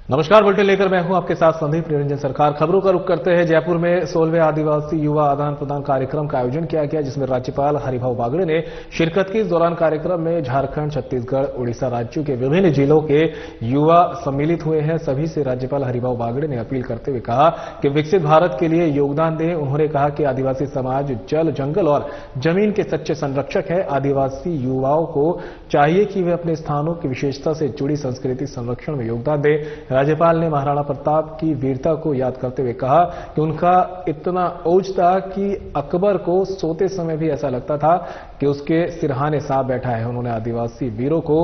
नमस्कार, बुलेटिन लेकर मैं हूं आपके साथ संदीप निरंजन सरकार। खबरों का रुख करते हैं। जयपुर में 16वें आदिवासी युवा आदान प्रदान कार्यक्रम का आयोजन किया गया, जिसमें राज्यपाल हरिभाऊ बागड़े ने शिरकत की। इस दौरान कार्यक्रम में झारखंड, छत्तीसगढ़, उड़ीसा राज्यों के विभिन्न जिलों के युवा सम्मिलित हुए हैं। सभी से राज्यपाल हरिभाऊ बागड़े ने अपील करते हुए कहा कि विकसित भारत के लिए योगदान दें। उन्होंने कहा कि आदिवासी समाज जल, जंगल और जमीन के सच्चे संरक्षक है। आदिवासी युवाओं को चाहिए कि वे अपने स्थानों की विशेषता से जुड़ी संस्कृति संरक्षण में योगदान दें। राज्यपाल ने महाराणा प्रताप की वीरता को याद करते हुए कहा कि उनका इतना ओज था कि अकबर को सोते समय भी ऐसा लगता था कि उसके सिरहाने सांप बैठा है। उन्होंने आदिवासी वीरों को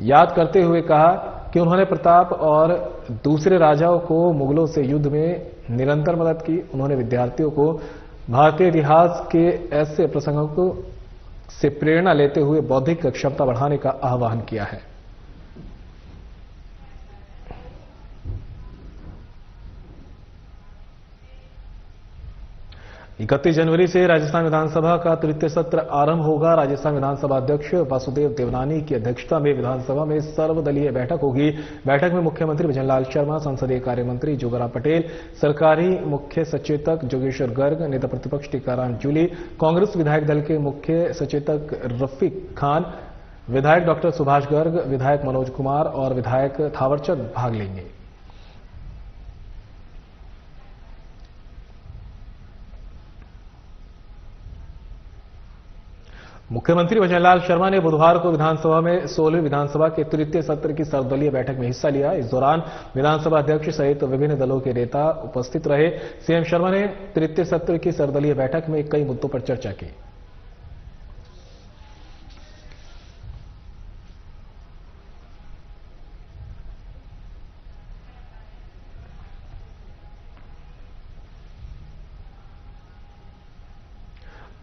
याद करते हुए कहा कि उन्होंने प्रताप और दूसरे राजाओं को मुगलों से युद्ध में निरंतर मदद की। उन्होंने विद्यार्थियों को भारतीय इतिहास के ऐसे प्रसंगों से प्रेरणा लेते हुए बौद्धिक क्षमता बढ़ाने का आह्वान किया है। 31 जनवरी से राजस्थान विधानसभा का तृतीय सत्र आरंभ होगा। राजस्थान विधानसभा अध्यक्ष वासुदेव देवनानी की अध्यक्षता में विधानसभा में सर्वदलीय बैठक होगी। बैठक में मुख्यमंत्री भजनलाल शर्मा, संसदीय कार्य मंत्री जोगराम पटेल, सरकारी मुख्य सचेतक जोगेश्वर गर्ग, नेता प्रतिपक्ष टीकाराम जूली, कांग्रेस विधायक दल के मुख्य सचेतक रफीक खान, विधायक डॉक्टर सुभाष गर्ग, विधायक मनोज कुमार और विधायक थावरचंद भाग लेंगे। मुख्यमंत्री भजनलाल शर्मा ने बुधवार को विधानसभा में 16वीं विधानसभा के तृतीय सत्र की सर्वदलीय बैठक में हिस्सा लिया। इस दौरान विधानसभा अध्यक्ष सहित विभिन्न दलों के नेता उपस्थित रहे। सीएम शर्मा ने तृतीय सत्र की सर्वदलीय बैठक में कई मुद्दों पर चर्चा की।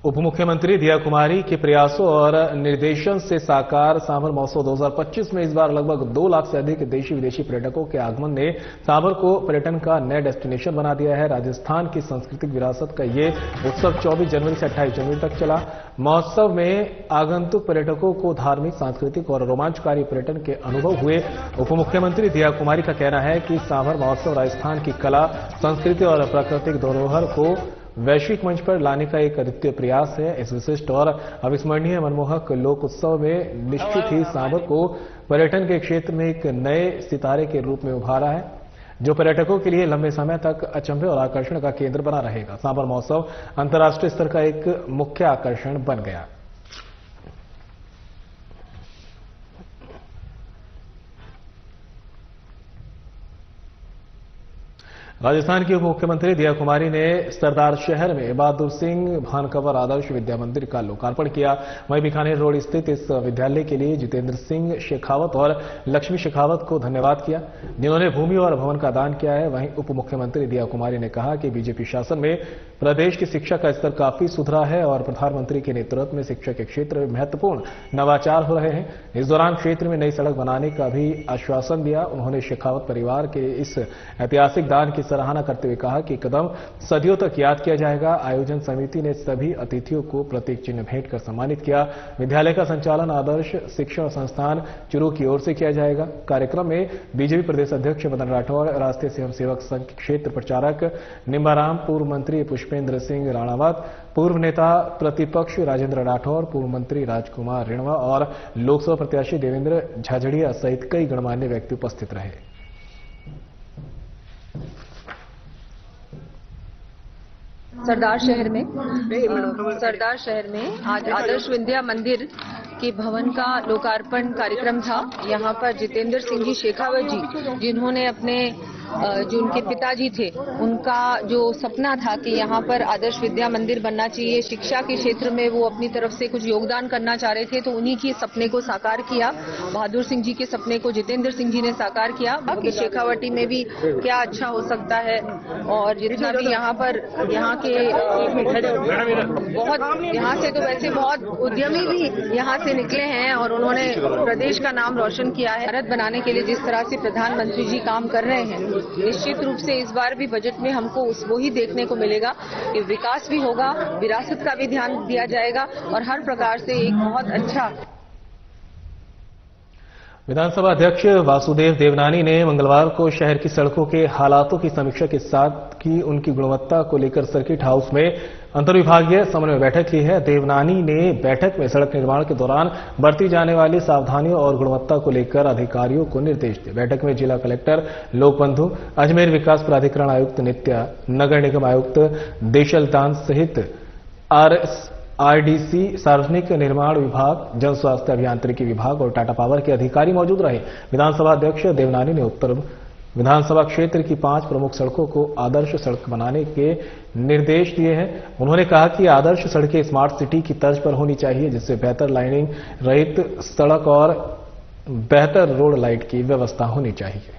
उप मुख्यमंत्री दिया कुमारी के प्रयासों और निर्देशन से साकार सांभर महोत्सव 2025 में इस बार लगभग 2 लाख से अधिक देशी विदेशी पर्यटकों के आगमन ने सांभर को पर्यटन का नया डेस्टिनेशन बना दिया है। राजस्थान की सांस्कृतिक विरासत का ये उत्सव 24 जनवरी से 28 जनवरी तक चला। महोत्सव में आगंतुक पर्यटकों को धार्मिक, सांस्कृतिक और रोमांचकारी पर्यटन के अनुभव हुए। उप मुख्यमंत्री दिया कुमारी का कहना है कि सांभर महोत्सव राजस्थान की कला, संस्कृति और प्राकृतिक धरोहर को वैश्विक मंच पर लाने का एक अद्वितीय प्रयास है। इस विशिष्ट और अविस्मरणीय मनमोहक लोक उत्सव में निश्चित ही सांभर को पर्यटन के क्षेत्र में एक नए सितारे के रूप में उभारा है, जो पर्यटकों के लिए लंबे समय तक अचंभे और आकर्षण का केंद्र बना रहेगा। सांभर महोत्सव अंतर्राष्ट्रीय स्तर का एक मुख्य आकर्षण बन गया। राजस्थान की उप मुख्यमंत्री दिया कुमारी ने सरदार शहर में बहादुर सिंह भानकवर आदर्श विद्या मंदिर का लोकार्पण किया। वहीं बीकानेर रोड स्थित इस विद्यालय के लिए जितेंद्र सिंह शेखावत और लक्ष्मी शेखावत को धन्यवाद किया, जिन्होंने भूमि और भवन का दान किया है। वहीं उप मुख्यमंत्री दिया कुमारी ने कहा कि बीजेपी शासन में प्रदेश की शिक्षा का स्तर काफी सुधरा है और प्रधानमंत्री के नेतृत्व में शिक्षा के क्षेत्र में महत्वपूर्ण नवाचार हो रहे हैं। इस दौरान क्षेत्र में नई सड़क बनाने का भी आश्वासन दिया। उन्होंने शेखावत परिवार के इस ऐतिहासिक दान की सराहना करते हुए कहा कि कदम सदियों तक याद किया जाएगा। आयोजन समिति ने सभी अतिथियों को प्रतीक चिन्ह भेंट कर सम्मानित किया। विद्यालय का संचालन आदर्श शिक्षण संस्थान चुरू की ओर से किया जाएगा। कार्यक्रम में बीजेपी प्रदेश अध्यक्ष मदन राठौड़, राष्ट्रीय स्वयंसेवक संघ क्षेत्र प्रचारक निम्बाराम, पूर्व मंत्री पुष्पेंद्र सिंह राणावत, पूर्व नेता प्रतिपक्ष राजेंद्र राठौर, पूर्व मंत्री राजकुमार रिणवा और लोकसभा प्रत्याशी देवेंद्र झाझड़िया सहित कई गणमान्य व्यक्ति उपस्थित रहे। सरदार शहर में आज आदर्श विद्या मंदिर के भवन का लोकार्पण कार्यक्रम था। यहाँ पर जितेंद्र सिंह जी शेखावत जी, जिन्होंने अपने जो उनके पिताजी थे, उनका जो सपना था कि यहाँ पर आदर्श विद्या मंदिर बनना चाहिए, शिक्षा के क्षेत्र में वो अपनी तरफ से कुछ योगदान करना चाह रहे थे, तो उन्हीं के सपने को साकार किया। बहादुर सिंह जी के सपने को जितेंद्र सिंह जी ने साकार किया कि शेखावटी में भी क्या अच्छा हो सकता है। और जितना भी यहाँ पर यहाँ के बहुत, यहाँ से तो वैसे बहुत उद्यमी भी यहाँ से निकले हैं और उन्होंने प्रदेश का नाम रोशन किया है। भारत बनाने के लिए जिस तरह से प्रधानमंत्री जी काम कर रहे हैं, निश्चित रूप से इस बार भी बजट में हमको वो ही देखने को मिलेगा कि विकास भी होगा, विरासत का भी ध्यान दिया जाएगा और हर प्रकार से एक बहुत अच्छा। विधानसभा अध्यक्ष वासुदेव देवनानी ने मंगलवार को शहर की सड़कों के हालातों की समीक्षा के साथ की उनकी गुणवत्ता को लेकर सर्किट हाउस में अंतर्विभागीय समन्वय बैठक की है। देवनानी ने बैठक में सड़क निर्माण के दौरान बरती जाने वाली सावधानियों और गुणवत्ता को लेकर अधिकारियों को निर्देश दिए। बैठक में जिला कलेक्टर लोकबंधु, अजमेर विकास प्राधिकरण आयुक्त नित्या, नगर निगम आयुक्त देशलतान सहित आरडीसी, सार्वजनिक निर्माण विभाग, जन स्वास्थ्य अभियांत्रिकी विभाग और टाटा पावर के अधिकारी मौजूद रहे। विधानसभा अध्यक्ष देवनानी ने उत्तर विधानसभा क्षेत्र की 5 प्रमुख सड़कों को आदर्श सड़क बनाने के निर्देश दिए हैं। उन्होंने कहा कि आदर्श सड़कें स्मार्ट सिटी की तर्ज पर होनी चाहिए, जिससे बेहतर लाइनिंग रहित सड़क और बेहतर रोड लाइट की व्यवस्था होनी चाहिए।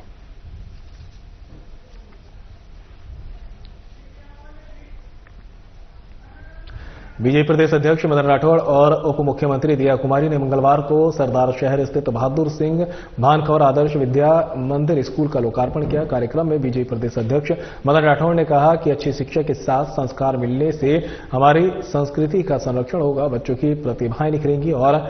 बीजेपी प्रदेश अध्यक्ष मदन राठौड़ और उप मुख्यमंत्री दिया कुमारी ने मंगलवार को सरदार शहर स्थित बहादुर सिंह भानखवर आदर्श विद्या मंदिर स्कूल का लोकार्पण किया। कार्यक्रम में बीजेपी प्रदेश अध्यक्ष मदन राठौड़ ने कहा कि अच्छी शिक्षा के साथ संस्कार मिलने से हमारी संस्कृति का संरक्षण होगा, बच्चों की प्रतिभाएं निखरेंगी और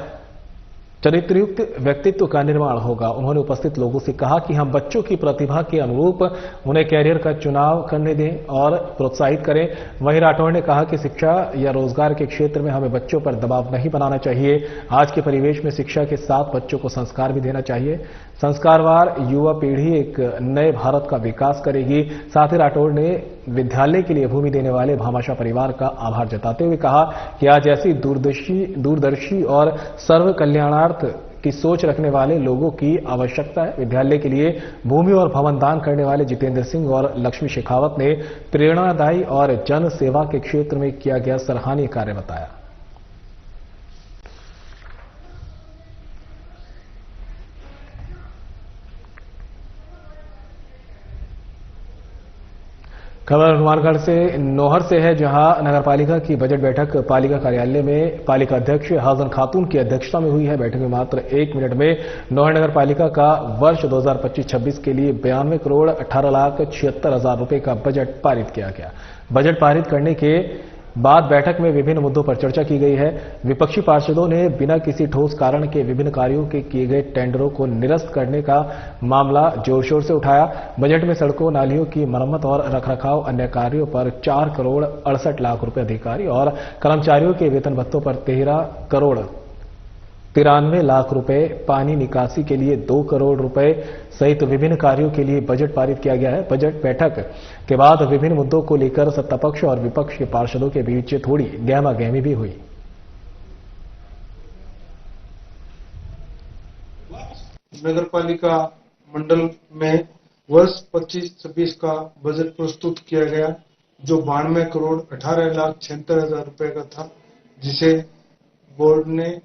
चरित्रयुक्त व्यक्तित्व का निर्माण होगा। उन्होंने उपस्थित लोगों से कहा कि हम बच्चों की प्रतिभा के अनुरूप उन्हें कैरियर का चुनाव करने दें और प्रोत्साहित करें। वहीं राठौड़ ने कहा कि शिक्षा या रोजगार के क्षेत्र में हमें बच्चों पर दबाव नहीं बनाना चाहिए। आज के परिवेश में शिक्षा के साथ बच्चों को संस्कार भी देना चाहिए। संस्कारवार युवा पीढ़ी एक नए भारत का विकास करेगी। साथ ही राठौड़ ने विद्यालय के लिए भूमि देने वाले भामाशाह परिवार का आभार जताते हुए कहा कि आज ऐसी दूरदर्शी और सर्व कल्याणार्थ की सोच रखने वाले लोगों की आवश्यकता है। विद्यालय के लिए भूमि और भवन दान करने वाले जितेंद्र सिंह और लक्ष्मी शेखावत ने प्रेरणादायी और जन सेवा के क्षेत्र में किया गया सराहनीय कार्य बताया। खबर हनुमानगढ़ से नौहर से है, जहां नगरपालिका की बजट बैठक पालिका कार्यालय में पालिका अध्यक्ष हाजन खातून की अध्यक्षता में हुई है। बैठक में मात्र 1 मिनट में नौहर नगरपालिका का वर्ष 2025-26 के लिए 92 करोड़ 18,76,000 रुपए का बजट पारित किया गया। बजट पारित करने के बाद बैठक में विभिन्न मुद्दों पर चर्चा की गई है। विपक्षी पार्षदों ने बिना किसी ठोस कारण के विभिन्न कार्यों के किए गए टेंडरों को निरस्त करने का मामला जोर शोर से उठाया। बजट में सड़कों, नालियों की मरम्मत और रखरखाव अन्य कार्यों पर 4 करोड़ 68 लाख रुपए अधिकारी और कर्मचारियों के वेतन भत्तों पर 13 करोड़ 93 लाख रुपए, पानी निकासी के लिए 2 करोड़ रुपए सहित विभिन्न कार्यों के लिए बजट पारित किया गया है। बजट बैठक के बाद विभिन्न मुद्दों को लेकर सत्तापक्ष और विपक्ष के पार्षदों के बीच थोड़ी गहमागहमी भी हुई। नगरपालिका मंडल में वर्ष 25-26 का बजट प्रस्तुत किया गया, जो 92 करोड़ 18,76,000 रुपए का था, जिसे बोर्ड ने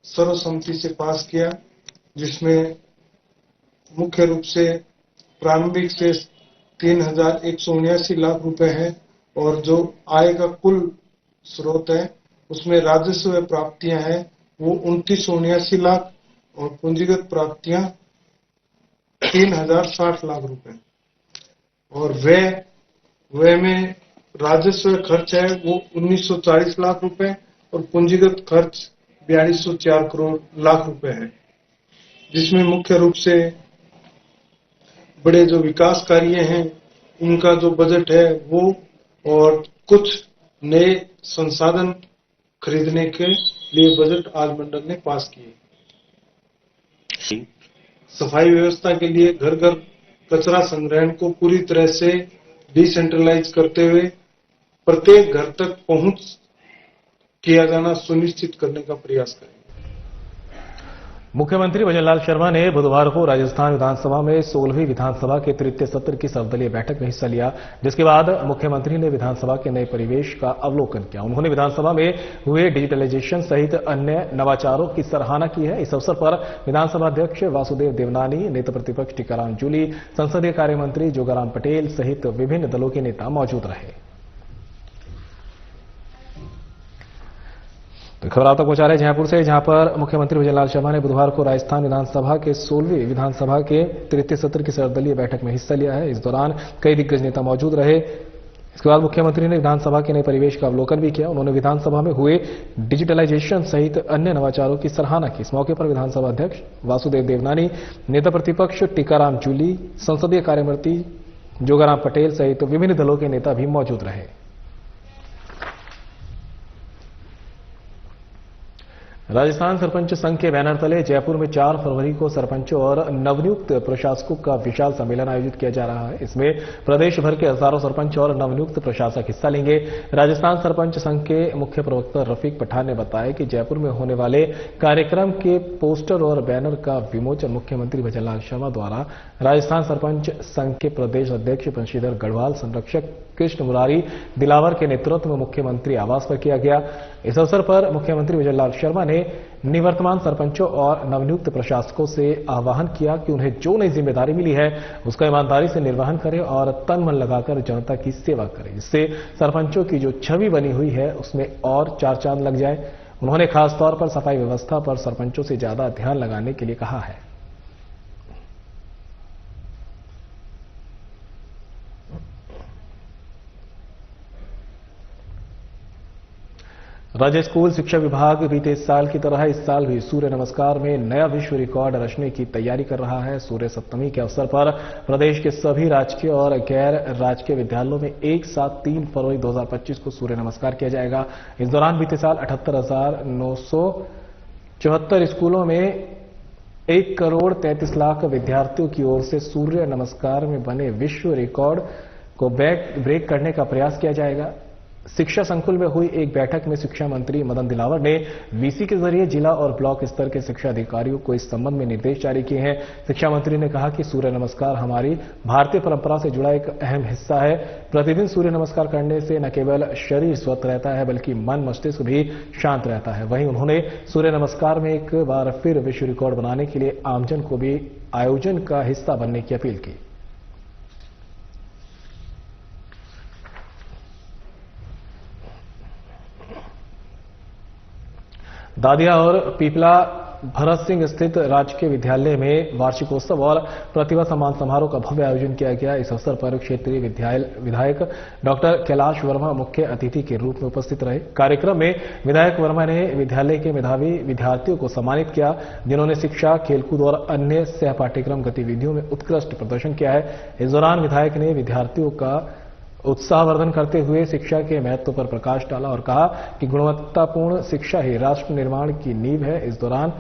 सर्वसम्मति से पास किया, जिसमें मुख्य रूप से प्रारंभिक शेष 3,179 लाख रुपए है और जो आय का कुल स्रोत है उसमें राजस्व प्राप्तियां हैं वो 2979 लाख और पूंजीगत प्राप्तियां 3,060 लाख रुपए और व्यय में राजस्व खर्च है वो 1940 लाख रुपए और पूंजीगत खर्च 4204 करोड़ लाख रुपए है, जिसमें मुख्य रूप से बड़े जो विकास कार्य हैं उनका जो बजट है वो और कुछ नए संसाधन खरीदने के लिए बजट आज मंडल ने पास किए। सफाई व्यवस्था के लिए घर घर कचरा संग्रहण को पूरी तरह से डिसेंट्रलाइज करते हुए प्रत्येक घर तक पहुंच किया जाना सुनिश्चित करने का प्रयास करेंगे। मुख्यमंत्री भजनलाल शर्मा ने बुधवार को राजस्थान विधानसभा में 16वीं विधानसभा के तृतीय सत्र की सर्वदलीय बैठक में हिस्सा लिया, जिसके बाद मुख्यमंत्री ने विधानसभा के नए परिवेश का अवलोकन किया। उन्होंने विधानसभा में हुए डिजिटलाइजेशन सहित अन्य नवाचारों की सराहना की है। इस अवसर पर विधानसभा अध्यक्ष वासुदेव देवनानी, नेता प्रतिपक्ष टीकाराम जूली, संसदीय कार्य मंत्री जोगाराम पटेल सहित विभिन्न दलों के नेता मौजूद रहे। तो खबर आप तक पहुंचा रहे जयपुर से, जहां पर मुख्यमंत्री भजनलाल शर्मा ने बुधवार को राजस्थान विधानसभा के 16वीं विधानसभा के तृतीय सत्र की सर्वदलीय बैठक में हिस्सा लिया है। इस दौरान कई दिग्गज नेता मौजूद रहे। इसके बाद मुख्यमंत्री ने विधानसभा के नए परिवेश का अवलोकन भी किया। उन्होंने विधानसभा में हुए डिजिटलाइजेशन सहित अन्य नवाचारों की सराहना की। इस मौके पर विधानसभा अध्यक्ष वासुदेव देवनानी, नेता प्रतिपक्ष टीकाराम जूली, संसदीय कार्यमंत्री जोगाराम पटेल सहित विभिन्न दलों के नेता भी मौजूद रहे। राजस्थान सरपंच संघ के बैनर तले जयपुर में 4 फरवरी को सरपंचों और नवनियुक्त प्रशासकों का विशाल सम्मेलन आयोजित किया जा रहा है। इसमें प्रदेश भर के हजारों सरपंच और नवनियुक्त प्रशासक हिस्सा लेंगे। राजस्थान सरपंच संघ के मुख्य प्रवक्ता रफीक पठान ने बताया कि जयपुर में होने वाले कार्यक्रम के पोस्टर और बैनर का विमोचन मुख्यमंत्री भजनलाल शर्मा द्वारा राजस्थान सरपंच संघ के प्रदेश अध्यक्ष बंशीधर गढ़वाल, संरक्षक कृष्ण मुरारी दिलावर के नेतृत्व में मुख्यमंत्री आवास पर किया गया। इस अवसर पर मुख्यमंत्री भजनलाल शर्मा ने निवर्तमान सरपंचों और नवनियुक्त प्रशासकों से आह्वान किया कि उन्हें जो नई जिम्मेदारी मिली है उसका ईमानदारी से निर्वहन करें और तन मन लगाकर जनता की सेवा करें, जिससे सरपंचों की जो छवि बनी हुई है उसमें और 4 चांद लग जाए। उन्होंने खासतौर पर सफाई व्यवस्था पर सरपंचों से ज्यादा ध्यान लगाने के लिए कहा है। राज्य स्कूल शिक्षा विभाग बीते साल की तरह इस साल भी सूर्य नमस्कार में नया विश्व रिकॉर्ड रचने की तैयारी कर रहा है। सूर्य सप्तमी के अवसर पर प्रदेश के सभी राजकीय और गैर राजकीय विद्यालयों में एक साथ 3 फरवरी 2025 को सूर्य नमस्कार किया जाएगा। इस दौरान बीते साल 78,974 स्कूलों में 1,33,00,000 विद्यार्थियों की ओर से सूर्य नमस्कार में बने विश्व रिकॉर्ड को ब्रेक करने का प्रयास किया जाएगा। शिक्षा संकुल में हुई एक बैठक में शिक्षा मंत्री मदन दिलावर ने वीसी के जरिए जिला और ब्लॉक स्तर के शिक्षा अधिकारियों को इस संबंध में निर्देश जारी किए हैं। शिक्षा मंत्री ने कहा कि सूर्य नमस्कार हमारी भारतीय परंपरा से जुड़ा एक अहम हिस्सा है। प्रतिदिन सूर्य नमस्कार करने से न केवल शरीर स्वस्थ रहता है बल्कि मन मस्तिष्क भी शांत रहता है। वहीं उन्होंने सूर्य नमस्कार में एक बार फिर विश्व रिकॉर्ड बनाने के लिए आमजन को भी आयोजन का हिस्सा बनने की अपील की। दादिया और पीपला भरत सिंह स्थित राजकीय विद्यालय में वार्षिकोत्सव और प्रतिभा सम्मान समारोह का भव्य आयोजन किया गया। इस अवसर पर क्षेत्रीय विधायक डॉक्टर कैलाश वर्मा मुख्य अतिथि के रूप में उपस्थित रहे। कार्यक्रम में विधायक वर्मा ने विद्यालय के मेधावी विद्यार्थियों को सम्मानित किया, जिन्होंने शिक्षा, खेलकूद और अन्य सह पाठ्यक्रम गतिविधियों में उत्कृष्ट प्रदर्शन किया है। इस दौरान विधायक ने विद्यार्थियों का उत्साहवर्धन करते हुए शिक्षा के महत्व पर प्रकाश डाला और कहा कि गुणवत्तापूर्ण शिक्षा ही राष्ट्र निर्माण की नींव है। इस दौरान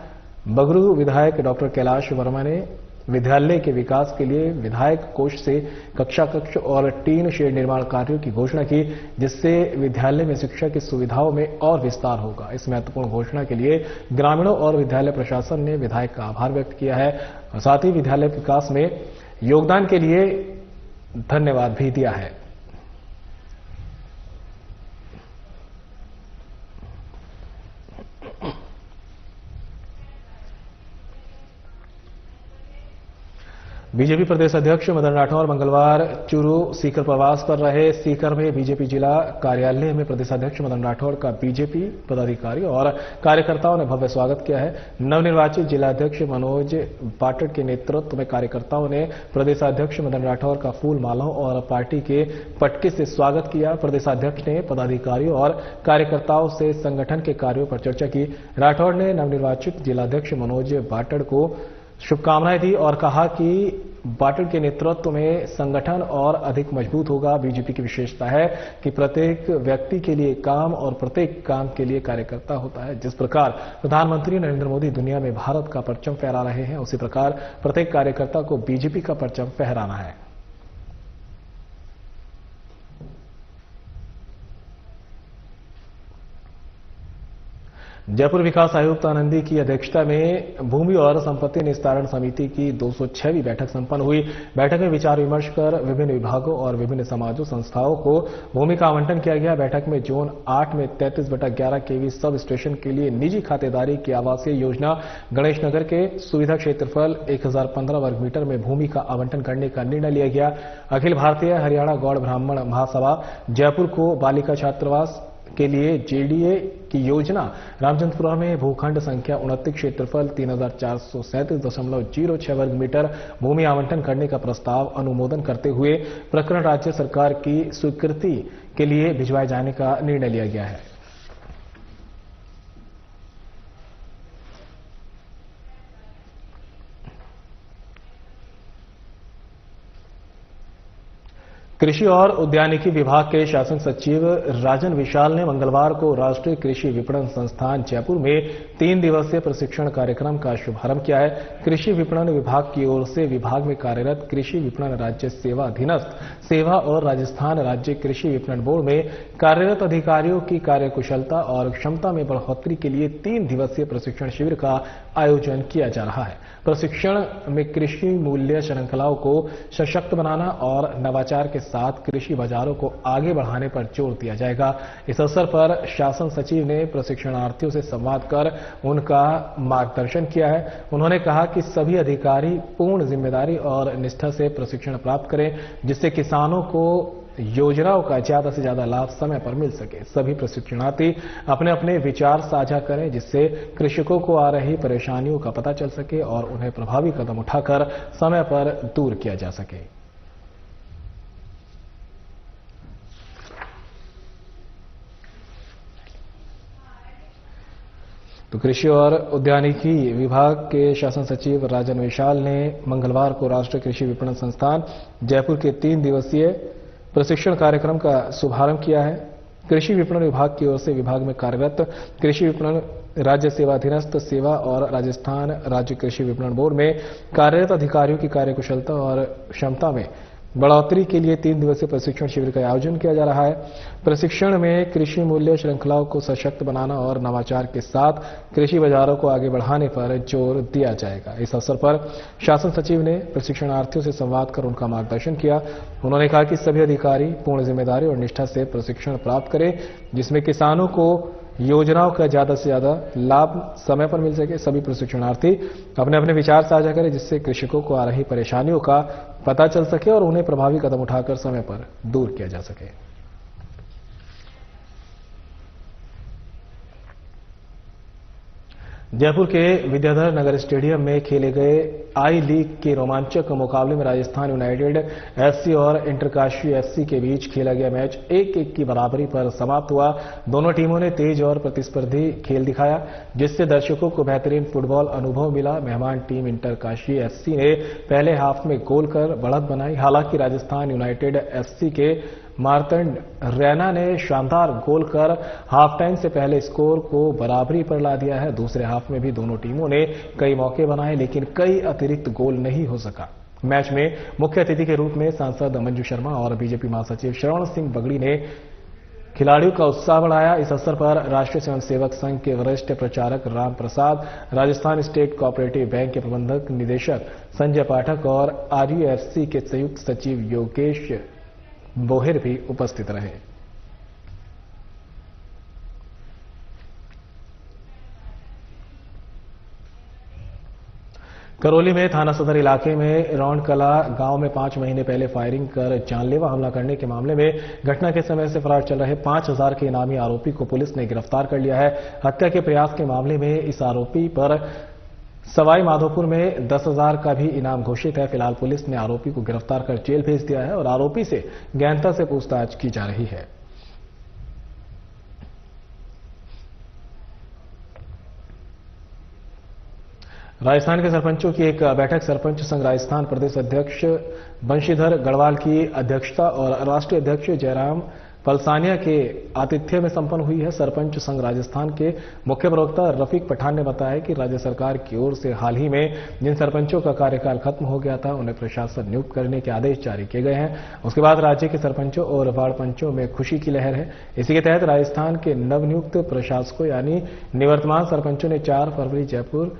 बगरू विधायक डॉक्टर कैलाश वर्मा ने विद्यालय के विकास के लिए विधायक कोष से कक्षा कक्ष और टीन शेड निर्माण कार्यों की घोषणा की, जिससे विद्यालय में शिक्षा की सुविधाओं में और विस्तार होगा। इस महत्वपूर्ण घोषणा के लिए ग्रामीणों और विद्यालय प्रशासन ने विधायक का आभार व्यक्त किया है और साथ ही विद्यालय विकास में योगदान के लिए धन्यवाद भी दिया है। बीजेपी प्रदेश अध्यक्ष मदन राठौर मंगलवार चूरू सीकर प्रवास पर रहे। सीकर में बीजेपी जिला कार्यालय में प्रदेश अध्यक्ष मदन राठौर का बीजेपी पदाधिकारी और कार्यकर्ताओं ने भव्य स्वागत किया है। नवनिर्वाचित जिलाध्यक्ष मनोज पाठक के नेतृत्व में कार्यकर्ताओं ने प्रदेशाध्यक्ष मदन राठौर का फूल मालाओं और पार्टी के पटके से स्वागत किया। प्रदेशाध्यक्ष ने पदाधिकारियों और कार्यकर्ताओं से संगठन के कार्यों पर चर्चा की। राठौर ने नवनिर्वाचित जिलाध्यक्ष मनोज पाठक को शुभकामनाएं दी और कहा कि बाटड़ के नेतृत्व में संगठन और अधिक मजबूत होगा। बीजेपी की विशेषता है कि प्रत्येक व्यक्ति के लिए काम और प्रत्येक काम के लिए कार्यकर्ता होता है। जिस प्रकार प्रधानमंत्री नरेंद्र मोदी दुनिया में भारत का परचम फहरा रहे हैं, उसी प्रकार प्रत्येक कार्यकर्ता को बीजेपी का परचम फहराना है। जयपुर विकास आयुक्त आनंदी की अध्यक्षता में भूमि और संपत्ति निस्तारण समिति की 206वीं बैठक संपन्न हुई। बैठक में विचार विमर्श कर विभिन्न विभागों और विभिन्न समाजों संस्थाओं को भूमि का आवंटन किया गया। बैठक में जोन 8 में 33/11 केवी सब स्टेशन के लिए निजी खातेदारी की आवासीय योजना गणेश नगर के सुविधा क्षेत्रफल 1015 वर्ग मीटर में भूमि का आवंटन करने का निर्णय लिया गया। अखिल भारतीय हरियाणा गौड़ ब्राह्मण महासभा जयपुर को बालिका छात्रावास के लिए जेडीए की योजना रामचंद्रपुरा में भूखंड संख्या 29 क्षेत्रफल 3437.06 वर्ग मीटर भूमि आवंटन करने का प्रस्ताव अनुमोदन करते हुए प्रकरण राज्य सरकार की स्वीकृति के लिए भिजवाए जाने का निर्णय लिया गया है। कृषि और उद्यानिकी विभाग के शासन सचिव राजन विशाल ने मंगलवार को राष्ट्रीय कृषि विपणन संस्थान जयपुर में 3 दिवसीय प्रशिक्षण कार्यक्रम का शुभारंभ किया है। कृषि विपणन विभाग की ओर से विभाग में कार्यरत कृषि विपणन राज्य सेवा अधीनस्थ सेवा और राजस्थान राज्य कृषि विपणन बोर्ड में कार्यरत अधिकारियों की कार्यकुशलता और क्षमता में बढ़ोतरी के लिए 3 दिवसीय प्रशिक्षण शिविर का आयोजन किया जा रहा है। प्रशिक्षण में कृषि मूल्य श्रृंखलाओं को सशक्त बनाना और नवाचार के साथ कृषि बाजारों को आगे बढ़ाने पर जोर दिया जाएगा। इस अवसर पर शासन सचिव ने प्रशिक्षणार्थियों से संवाद कर उनका मार्गदर्शन किया है। उन्होंने कहा कि सभी अधिकारी पूर्ण जिम्मेदारी और निष्ठा से प्रशिक्षण प्राप्त करें, जिससे किसानों को योजनाओं का ज्यादा से ज्यादा लाभ समय पर मिल सके। सभी प्रशिक्षणार्थी अपने अपने विचार साझा करें, जिससे कृषकों को आ रही परेशानियों का पता चल सके और उन्हें प्रभावी कदम उठाकर समय पर दूर किया जा सके। तो कृषि और उद्यानिकी विभाग के शासन सचिव राजन विशाल ने मंगलवार को राष्ट्रीय कृषि विपणन संस्थान जयपुर के 3 दिवसीय प्रशिक्षण कार्यक्रम का शुभारंभ किया है। कृषि विपणन विभाग की ओर से विभाग में कार्यरत कृषि विपणन राज्य सेवा अधीनस्थ सेवा और राजस्थान राज्य कृषि विपणन बोर्ड में कार्यरत अधिकारियों की कार्यकुशलता और क्षमता में बढ़ोतरी के लिए 3 दिवसीय प्रशिक्षण शिविर का आयोजन किया जा रहा है। प्रशिक्षण में कृषि मूल्य श्रृंखलाओं को सशक्त बनाना और नवाचार के साथ कृषि बाजारों को आगे बढ़ाने पर जोर दिया जाएगा। इस अवसर पर शासन सचिव ने प्रशिक्षणार्थियों से संवाद कर उनका मार्गदर्शन किया। उन्होंने कहा कि सभी अधिकारी पूर्ण जिम्मेदारी और निष्ठा से प्रशिक्षण प्राप्त करें, जिसमें किसानों को योजनाओं का ज्यादा से ज्यादा लाभ समय पर मिल सके। सभी प्रशिक्षणार्थी अपने अपने विचार साझा करें, जिससे कृषकों को आ रही परेशानियों का पता चल सके और उन्हें प्रभावी कदम उठाकर समय पर दूर किया जा सके। जयपुर के विद्याधर नगर स्टेडियम में खेले गए आई लीग के रोमांचक मुकाबले में राजस्थान यूनाइटेड एफसी और इंटरकाशी एफसी के बीच खेला गया मैच 1-1 की बराबरी पर समाप्त हुआ। दोनों टीमों ने तेज और प्रतिस्पर्धी खेल दिखाया, जिससे दर्शकों को बेहतरीन फुटबॉल अनुभव मिला। मेहमान टीम इंटरकाशी एफसी ने पहले हाफ में गोल कर बढ़त बनाई। हालांकि राजस्थान यूनाइटेड एफसी के मार्तंड रैना ने शानदार गोल कर हाफ टाइम से पहले स्कोर को बराबरी पर ला दिया है। दूसरे हाफ में भी दोनों टीमों ने कई मौके बनाए, लेकिन कई अतिरिक्त गोल नहीं हो सका। मैच में मुख्य अतिथि के रूप में सांसद मंजू शर्मा और बीजेपी महासचिव श्रवण सिंह बगड़ी ने खिलाड़ियों का उत्साह बढ़ाया। इस अवसर पर राष्ट्रीय स्वयंसेवक संघ के वरिष्ठ प्रचारक Ram Prasad, Rajasthan state cooperative bank के प्रबंधक निदेशक संजय पाठक और आरयूएफसी के संयुक्त सचिव योगेश बोहेर भी उपस्थित रहे। करौली में थाना सदर इलाके में रौंडकला गांव में 5 महीने पहले फायरिंग कर जानलेवा हमला करने के मामले में घटना के समय से फरार चल रहे 5000 के इनामी आरोपी को पुलिस ने गिरफ्तार कर लिया है। हत्या के प्रयास के मामले में इस आरोपी पर सवाई माधोपुर में 10,000 का भी इनाम घोषित है। फिलहाल पुलिस ने आरोपी को गिरफ्तार कर जेल भेज दिया है और आरोपी से गहनता से पूछताछ की जा रही है। राजस्थान के सरपंचों की एक बैठक सरपंच संघ राजस्थान प्रदेश अध्यक्ष बंशीधर गढ़वाल की अध्यक्षता और राष्ट्रीय अध्यक्ष जयराम पलसानिया के आतिथ्य में संपन्न हुई है। सरपंच संघ राजस्थान के मुख्य प्रवक्ता रफीक पठान ने बताया कि राज्य सरकार की ओर से हाल ही में जिन सरपंचों का कार्यकाल खत्म हो गया था, उन्हें प्रशासन नियुक्त करने के आदेश जारी किए गए हैं। उसके बाद राज्य के सरपंचों और वार्ड पंचों में खुशी की लहर है। इसी के तहत राजस्थान के नवनियुक्त प्रशासकों यानी निवर्तमान सरपंचों ने 4 फरवरी जयपुर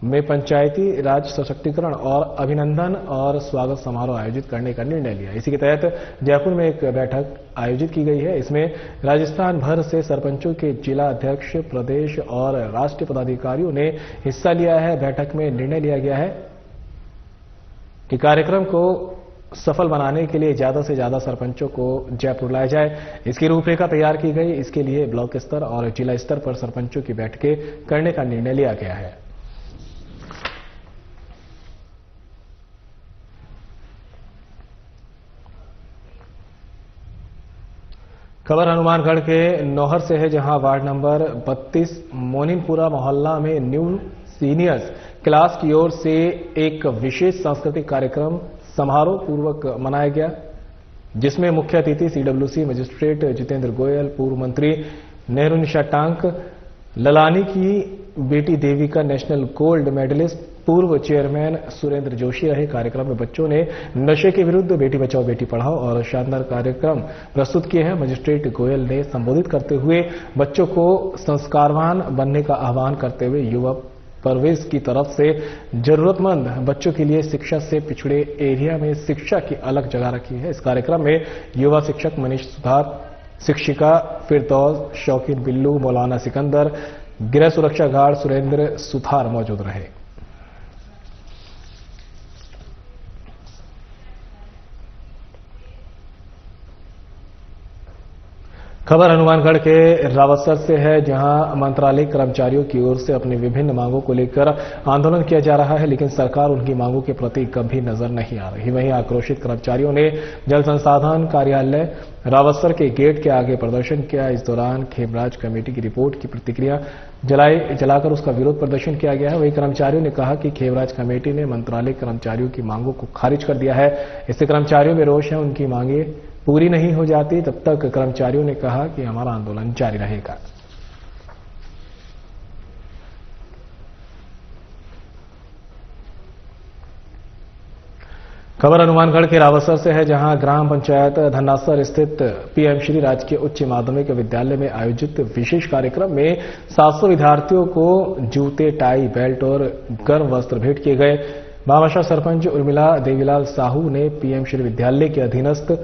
में पंचायती राज सशक्तिकरण और अभिनंदन और स्वागत समारोह आयोजित करने का निर्णय लिया। इसी के तहत जयपुर में एक बैठक आयोजित की गई है। इसमें राजस्थान भर से सरपंचों के जिला अध्यक्ष, प्रदेश और राष्ट्रीय पदाधिकारियों ने हिस्सा लिया है। बैठक में निर्णय लिया गया है कि कार्यक्रम को सफल बनाने के लिए ज्यादा से ज्यादा सरपंचों को जयपुर लाया जाए, इसकी रूपरेखा तैयार की गई। इसके लिए ब्लॉक स्तर और जिला स्तर पर सरपंचों की बैठकें करने का निर्णय लिया गया है। खबर हनुमानगढ़ के नौहर से है, जहां वार्ड नंबर 32 मोनिनपुरा मोहल्ला में न्यू सीनियर्स क्लास की ओर से एक विशेष सांस्कृतिक कार्यक्रम समारोह पूर्वक मनाया गया, जिसमें मुख्य अतिथि सीडब्ल्यूसी मजिस्ट्रेट जितेंद्र गोयल, पूर्व मंत्री नेहरू टांक, ललानी की बेटी देविका नेशनल गोल्ड मेडलिस्ट, पूर्व चेयरमैन सुरेंद्र जोशी रहे। कार्यक्रम में बच्चों ने नशे के विरुद्ध बेटी बचाओ बेटी पढ़ाओ और शानदार कार्यक्रम प्रस्तुत किए हैं। मजिस्ट्रेट गोयल ने संबोधित करते हुए बच्चों को संस्कारवान बनने का आह्वान करते हुए युवा परवेज की तरफ से जरूरतमंद बच्चों के लिए शिक्षा से पिछड़े एरिया में शिक्षा की अलग जगह रखी है। इस कार्यक्रम में युवा शिक्षक मनीष सुधार, शिक्षिका फिरदौस, शौकीन बिल्लू, मौलाना सिकंदर, गृह सुरक्षा गार्ड सुरेंद्र सुथार मौजूद रहे। खबर हनुमानगढ़ के रावतसर से है, जहां मंत्रालय कर्मचारियों की ओर से अपनी विभिन्न मांगों को लेकर आंदोलन किया जा रहा है, लेकिन सरकार उनकी मांगों के प्रति कभी नजर नहीं आ रही। वहीं आक्रोशित कर्मचारियों ने जल संसाधन कार्यालय रावतसर के गेट के आगे प्रदर्शन किया। इस दौरान खेमराज कमेटी की रिपोर्ट की प्रतिक्रिया जलाकर उसका विरोध प्रदर्शन किया गया है। वहीं कर्मचारियों ने कहा कि खेमराज कमेटी ने मंत्रालय कर्मचारियों की मांगों को खारिज कर दिया है। इससे कर्मचारियों में रोष है, उनकी मांगे पूरी नहीं हो जाती तब तक कर्मचारियों ने कहा कि हमारा आंदोलन जारी रहेगा। खबर हनुमानगढ़ के रावतसर से है, जहां ग्राम पंचायत धन्नासर स्थित पीएम श्री राजकीय उच्च माध्यमिक विद्यालय में आयोजित विशेष कार्यक्रम में 700 विद्यार्थियों को जूते, टाई, बेल्ट और गर्म वस्त्र भेंट किए गए। भामाशाह सरपंच उर्मिला देवीलाल साहू ने पीएम श्री विद्यालय के अधीनस्थ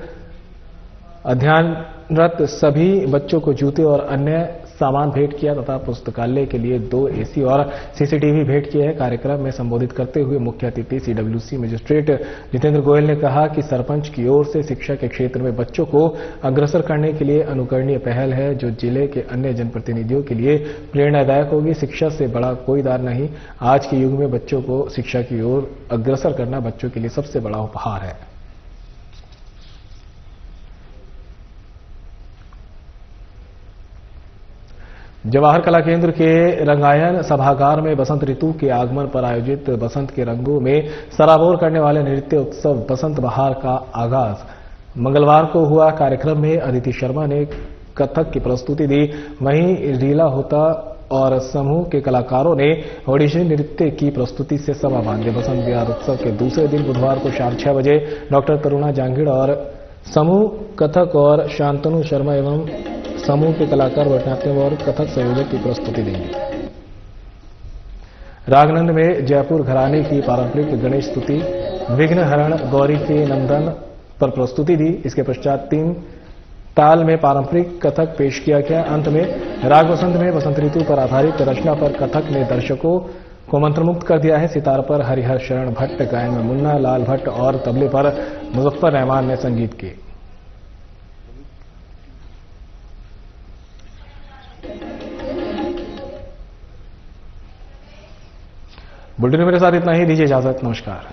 अध्ययनरत सभी बच्चों को जूते और अन्य सामान भेंट किया तथा पुस्तकालय के लिए 2 एसी और सीसीटीवी भेंट किए हैं। कार्यक्रम में संबोधित करते हुए मुख्य अतिथि सीडब्ल्यूसी मजिस्ट्रेट जितेंद्र गोयल ने कहा कि सरपंच की ओर से शिक्षा के क्षेत्र में बच्चों को अग्रसर करने के लिए अनुकरणीय पहल है, जो जिले के अन्य जनप्रतिनिधियों के लिए प्रेरणादायक होगी। शिक्षा से बड़ा कोई दान नहीं। आज के युग में बच्चों को शिक्षा की ओर अग्रसर करना बच्चों के लिए सबसे बड़ा उपहार है। जवाहर कला केंद्र के रंगायन सभागार में बसंत ऋतु के आगमन पर आयोजित बसंत के रंगों में सराबोर करने वाले नृत्य उत्सव बसंत बहार का आगाज मंगलवार को हुआ। कार्यक्रम में अदिति शर्मा ने कथक की प्रस्तुति दी, वहीं रीला होता और समूह के कलाकारों ने ओडिसी नृत्य की प्रस्तुति से सभा बांधे। बसंत बिहार उत्सव के दूसरे दिन बुधवार को शाम 6 बजे डॉक्टर करुणा जांगिड़ और समूह कथक और शांतनु शर्मा एवं समूह के कलाकार भरतनाट्यम और कथक संयोजक की प्रस्तुति देंगे। रागनंद में जयपुर घराने की पारंपरिक गणेश स्तुति विघ्न हरण गौरी के नंदन पर प्रस्तुति दी। इसके पश्चात 3 ताल में पारंपरिक कथक पेश किया गया। अंत में राग बसंत में बसंत ऋतु पर आधारित रचना पर कथक ने दर्शकों को मंत्रमुग्ध कर दिया है। सितार पर हरिहर शरण भट्ट, गायन में मुन्ना लाल भट्ट और तबले पर मुजफ्फर रहमान ने संगीत किए। बुलेटिन में मेरे साथ इतना ही, दीजिए इजाजत, नमस्कार।